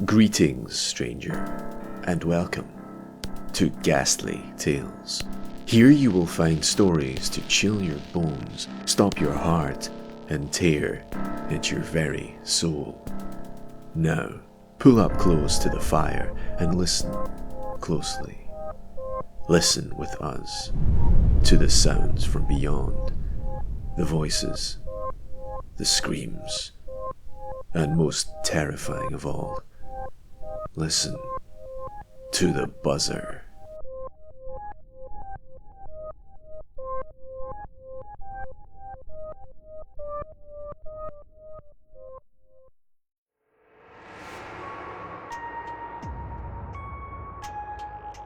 Greetings, stranger, and welcome to Ghastly Tales. Here you will find stories to chill your bones, stop your heart, and tear at your very soul. Now, pull up close to the fire and listen closely. Listen with us to the sounds from beyond, the voices, the screams, and most terrifying of all, listen to the buzzer.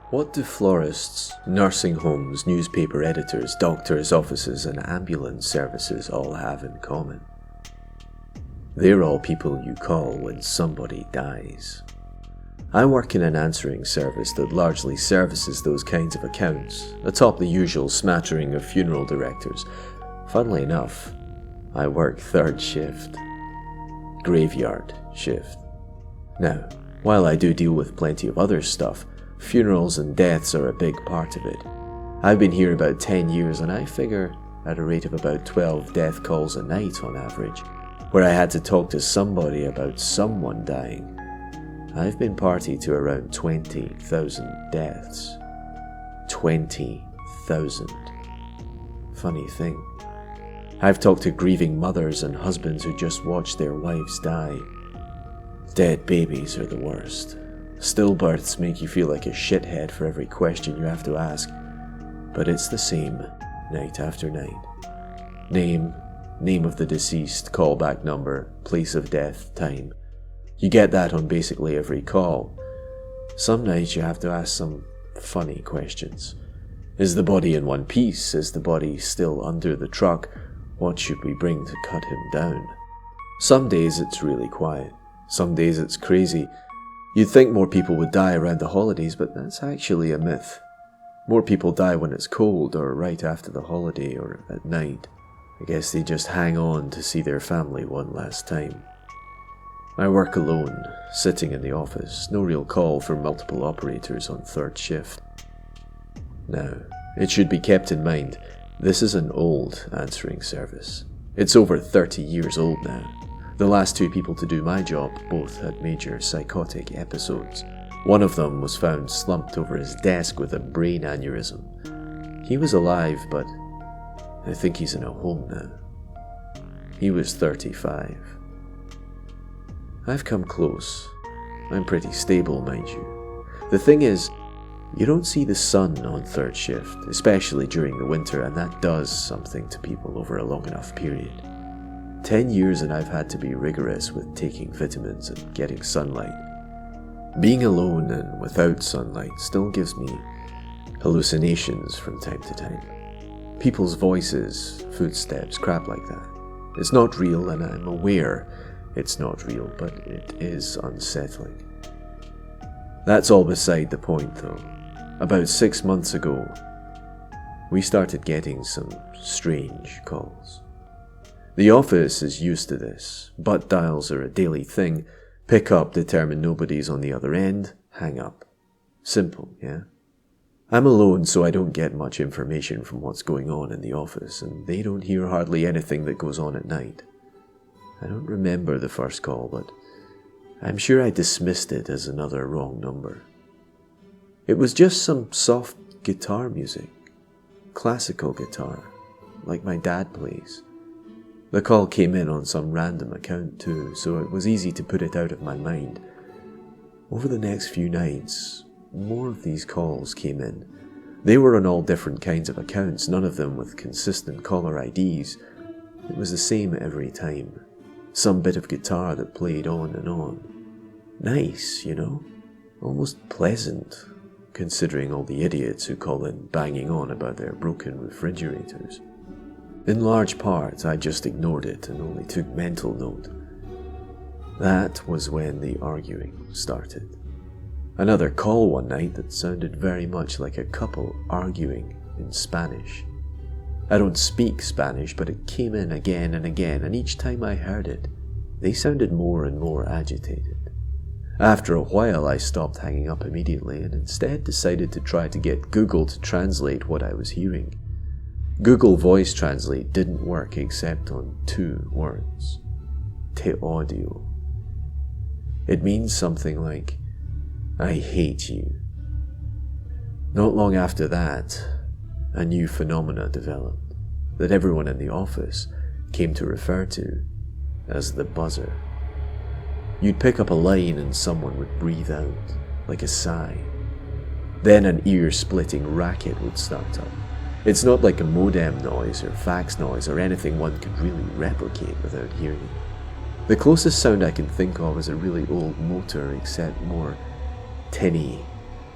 What do florists, nursing homes, newspaper editors, doctors' offices, and ambulance services all have in common? They're all people you call when somebody dies. I work in an answering service that largely services those kinds of accounts, atop the usual smattering of funeral directors. Funnily enough, I work third shift. Graveyard shift. Now, while I do deal with plenty of other stuff, funerals and deaths are a big part of it. I've been here about 10 years and I figure at a rate of about 12 death calls a night on average, where I had to talk to somebody about someone dying. I've been party to around 20,000 deaths. 20,000. Funny thing. I've talked to grieving mothers and husbands who just watched their wives die. Dead babies are the worst. Stillbirths make you feel like a shithead for every question you have to ask, but it's the same night after night. Name of the deceased, callback number, place of death, time. You get that on basically every call. Some nights you have to ask some funny questions. Is the body in one piece? Is the body still under the truck? What should we bring to cut him down? Some days it's really quiet. Some days it's crazy. You'd think more people would die around the holidays, but that's actually a myth. More people die when it's cold or right after the holiday or at night. I guess they just hang on to see their family one last time. I work alone, sitting in the office, no real call for multiple operators on third shift. Now, it should be kept in mind, this is an old answering service. It's over 30 years old now. The last two people to do my job both had major psychotic episodes. One of them was found slumped over his desk with a brain aneurysm. He was alive, but I think he's in a home now. He was 35. I've come close. I'm pretty stable, mind you. The thing is, you don't see the sun on third shift, especially during the winter, and that does something to people over a long enough period. 10 years and I've had to be rigorous with taking vitamins and getting sunlight. Being alone and without sunlight still gives me hallucinations from time to time. People's voices, footsteps, crap like that. It's not real and I'm aware it's not real, but it is unsettling. That's all beside the point though. About 6 months ago, we started getting some strange calls. The office is used to this. Butt dials are a daily thing. Pick up, determine nobody's on the other end, hang up. Simple, yeah? I'm alone, so I don't get much information from what's going on in the office, and they don't hear hardly anything that goes on at night. I don't remember the first call, but I'm sure I dismissed it as another wrong number. It was just some soft guitar music. Classical guitar, like my dad plays. The call came in on some random account too, so it was easy to put it out of my mind. Over the next few nights, more of these calls came in. They were on all different kinds of accounts, none of them with consistent caller IDs. It was the same every time. Some bit of guitar that played on and on. Nice, you know? Almost pleasant, considering all the idiots who call in banging on about their broken refrigerators. In large part, I just ignored it and only took mental note. That was when the arguing started. Another call one night that sounded very much like a couple arguing in Spanish. I don't speak Spanish, but it came in again and again, and each time I heard it, they sounded more and more agitated. After a while, I stopped hanging up immediately and instead decided to try to get Google to translate what I was hearing. Google Voice Translate didn't work except on 2 words. Te odio. It means something like, I hate you. Not long after that, a new phenomena developed that everyone in the office came to refer to as the buzzer. You'd pick up a line and someone would breathe out, like a sigh. Then an ear-splitting racket would start up. It's not like a modem noise or fax noise or anything one could really replicate without hearing it. The closest sound I can think of is a really old motor, except more tinny.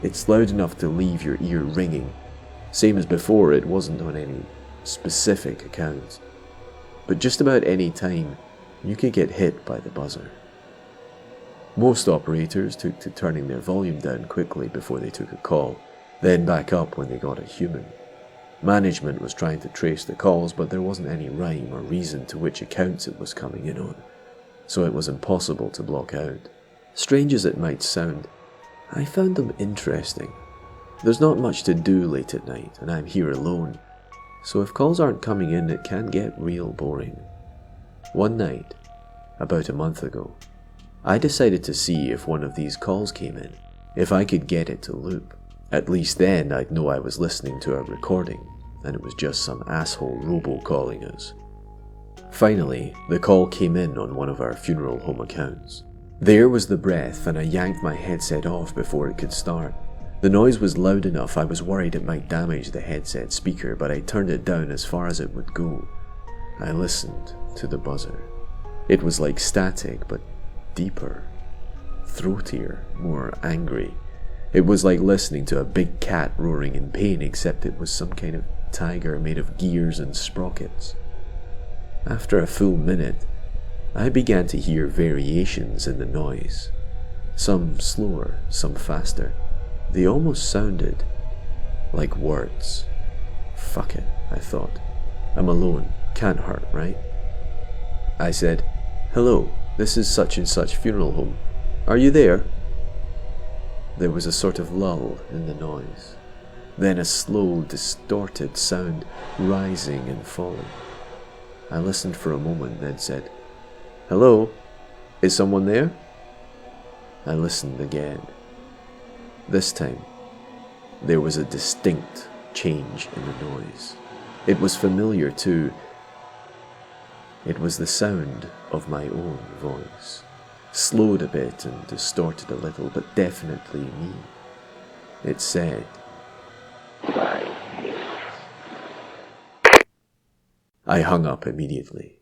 It's loud enough to leave your ear ringing. Same as before, it wasn't on any specific account. But just about any time, you could get hit by the buzzer. Most operators took to turning their volume down quickly before they took a call, then back up when they got a human. Management was trying to trace the calls, but there wasn't any rhyme or reason to which accounts it was coming in on, so it was impossible to block out. Strange as it might sound, I found them interesting. There's not much to do late at night, and I'm here alone, so if calls aren't coming in, it can get real boring. One night, about a month ago, I decided to see if one of these calls came in, if I could get it to loop. At least then I'd know I was listening to a recording, and it was just some asshole robo-calling us. Finally, the call came in on one of our funeral home accounts. There was the breath, and I yanked my headset off before it could start. The noise was loud enough I was worried it might damage the headset speaker, but I turned it down as far as it would go. I listened to the buzzer. It was like static, but deeper, throatier, more angry. It was like listening to a big cat roaring in pain, except it was some kind of tiger made of gears and sprockets. After a full minute, I began to hear variations in the noise. Some slower, some faster. They almost sounded like words. Fuck it, I thought. I'm alone, can't hurt, right? I said, "Hello, this is such and such funeral home. Are you there?" There was a sort of lull in the noise. Then a slow, distorted sound rising and falling. I listened for a moment, then said, "Hello? Is someone there?" I listened again. This time, there was a distinct change in the noise. It was familiar too. It was the sound of my own voice. Slowed a bit and distorted a little, but definitely me. It said, I hung up immediately.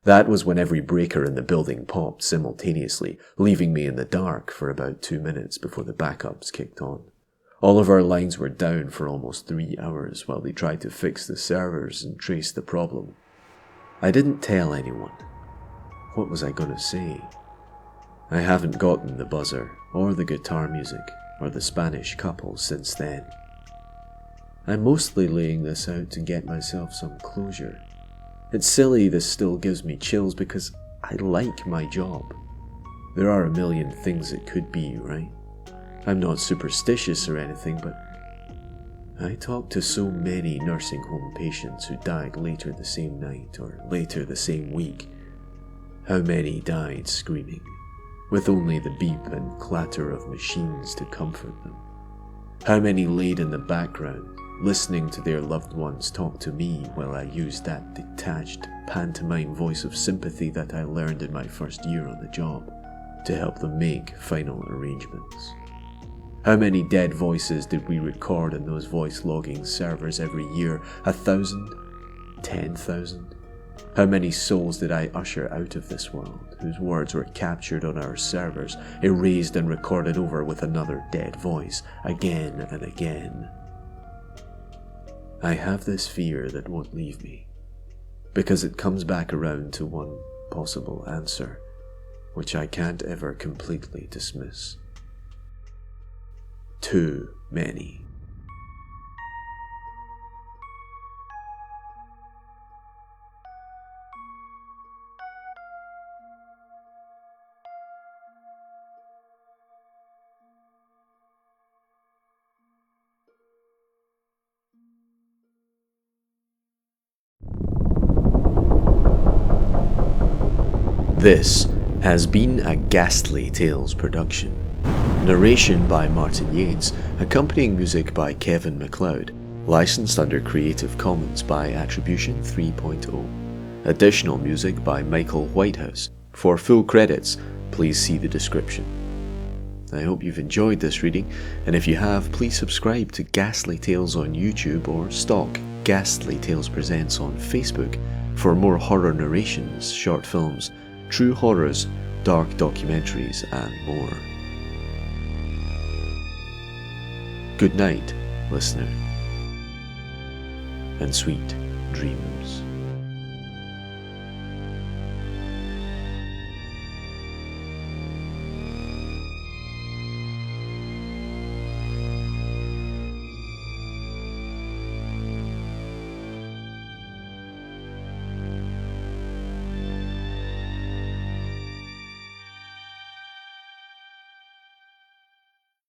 That was when every breaker in the building popped simultaneously, leaving me in the dark for about 2 minutes before the backups kicked on. All of our lines were down for almost 3 hours while they tried to fix the servers and trace the problem. I didn't tell anyone. What was I going to say? I haven't gotten the buzzer, or the guitar music, or the Spanish couple since then. I'm mostly laying this out to get myself some closure. It's silly this still gives me chills because I like my job. There are a million things it could be, right? I'm not superstitious or anything, but I talk to so many nursing home patients who died later the same night or later the same week. How many died screaming, with only the beep and clatter of machines to comfort them? How many laid in the background, listening to their loved ones talk to me while I used that detached pantomime voice of sympathy that I learned in my first year on the job to help them make final arrangements? How many dead voices did we record in those voice logging servers every year? 1,000? 10,000? How many souls did I usher out of this world, whose words were captured on our servers, erased and recorded over with another dead voice, again and again? I have this fear that won't leave me, because it comes back around to one possible answer, which I can't ever completely dismiss. Too many. This has been a Ghastly Tales production. Narration by Martin Yates, accompanying music by Kevin MacLeod, licensed under Creative Commons by Attribution 3.0. Additional music by Michael Whitehouse. For full credits, please see the description. I hope you've enjoyed this reading, and if you have, please subscribe to Ghastly Tales on YouTube or stalk Ghastly Tales Presents on Facebook for more horror narrations, short films, true horrors, dark documentaries, and more. Good night, listener, and sweet dreams.